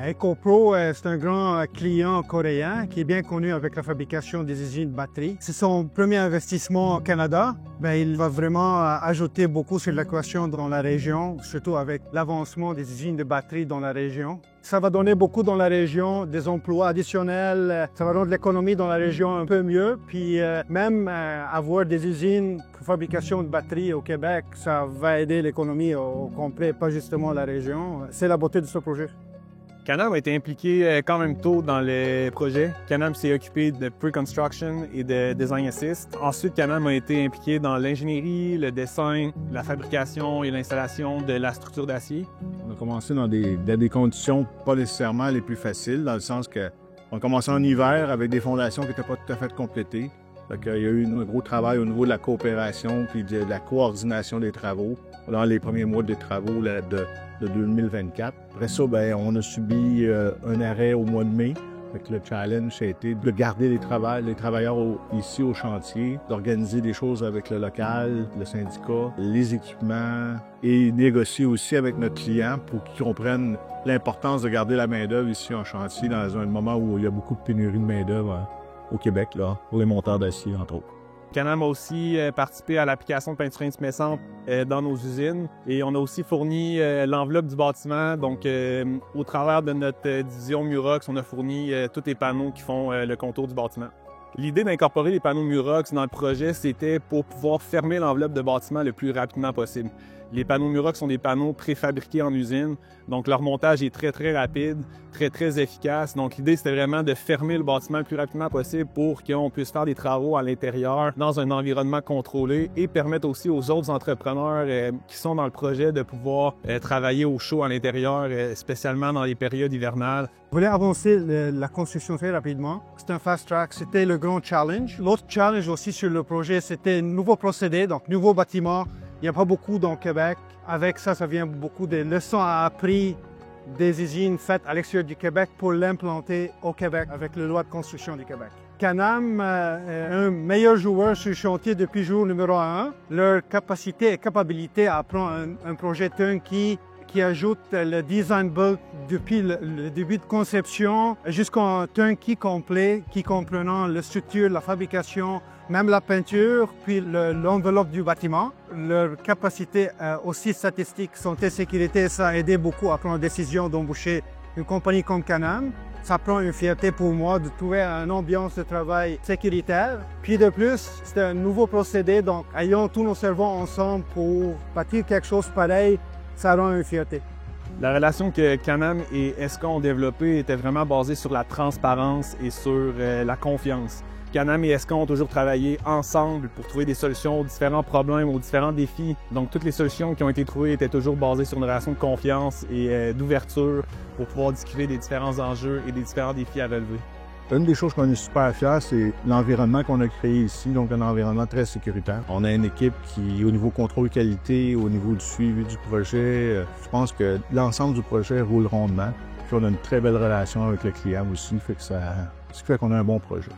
EcoPro, c'est un grand client coréen qui est bien connu avec la fabrication des usines de batteries. C'est son premier investissement au Canada. Il va vraiment ajouter beaucoup sur l'équation dans la région, surtout avec l'avancement des usines de batteries dans la région. Ça va donner beaucoup dans la région, des emplois additionnels, ça va rendre l'économie dans la région un peu mieux. Puis même avoir des usines pour fabrication de batteries au Québec, ça va aider l'économie au complet, pas justement la région. C'est la beauté de ce projet. Canam a été impliqué quand même tôt dans le projet. Canam s'est occupé de pre-construction et de design assist. Ensuite, Canam a été impliqué dans l'ingénierie, le dessin, la fabrication et l'installation de la structure d'acier. On a commencé dans des conditions pas nécessairement les plus faciles, dans le sens qu'on a commencé en hiver avec des fondations qui n'étaient pas tout à fait complétées. Il y a eu un gros travail au niveau de la coopération puis de la coordination des travaux dans les premiers mois des travaux de 2024. Après ça, on a subi un arrêt au mois de mai. Le challenge a été de garder les travailleurs ici au chantier, d'organiser des choses avec le local, le syndicat, les équipements et négocier aussi avec notre client pour qu'ils comprennent l'importance de garder la main-d'œuvre ici en chantier dans un moment où il y a beaucoup de pénurie de main-d'œuvre au Québec, là, pour les monteurs d'acier, entre autres. Canam a aussi participé à l'application de peinture intumescente dans nos usines et on a aussi fourni l'enveloppe du bâtiment. Donc, au travers de notre division Murox, on a fourni tous les panneaux qui font le contour du bâtiment. L'idée d'incorporer les panneaux Murox dans le projet, c'était pour pouvoir fermer l'enveloppe de bâtiment le plus rapidement possible. Les panneaux Murox sont des panneaux préfabriqués en usine, donc leur montage est très rapide, très efficace. Donc l'idée, c'était vraiment de fermer le bâtiment le plus rapidement possible pour qu'on puisse faire des travaux à l'intérieur dans un environnement contrôlé et permettre aussi aux autres entrepreneurs qui sont dans le projet de pouvoir travailler au chaud à l'intérieur, spécialement dans les périodes hivernales. On voulait avancer la construction très rapidement. C'était un fast track, c'était le grand challenge. L'autre challenge aussi sur le projet, c'était un nouveau procédé, donc nouveau bâtiment. Il n'y a pas beaucoup dans le Québec. Avec ça, ça vient beaucoup des leçons à appris des usines faites à l'extérieur du Québec pour l'implanter au Québec avec la loi de construction du Québec. Canam est un meilleur joueur sur le chantier depuis jour numéro 1. Leur capacité et capacité à prendre un projet turnkey qui ajoute le design build depuis le début de conception jusqu'au turnkey complet qui comprenant la structure, la fabrication, même la peinture, puis l'enveloppe du bâtiment. Leur capacité aussi statistique, santé, sécurité, ça a aidé beaucoup à prendre la décision d'embaucher une compagnie comme Canam. Ça prend une fierté pour moi de trouver une ambiance de travail sécuritaire. Puis de plus, c'est un nouveau procédé, donc ayons tous nos cerveaux ensemble pour bâtir quelque chose pareil, ça rend une fierté. La relation que Canam et ESCO ont développée était vraiment basée sur la transparence et sur la confiance. Canam et ESCO ont toujours travaillé ensemble pour trouver des solutions aux différents problèmes, aux différents défis. Donc, toutes les solutions qui ont été trouvées étaient toujours basées sur une relation de confiance et d'ouverture pour pouvoir discuter des différents enjeux et des différents défis à relever. Une des choses qu'on est super fiers, c'est l'environnement qu'on a créé ici, donc un environnement très sécuritaire. On a une équipe qui, au niveau contrôle qualité, au niveau du suivi du projet, je pense que l'ensemble du projet roule rondement. Puis on a une très belle relation avec le client aussi, ce qui fait qu'on a un bon projet.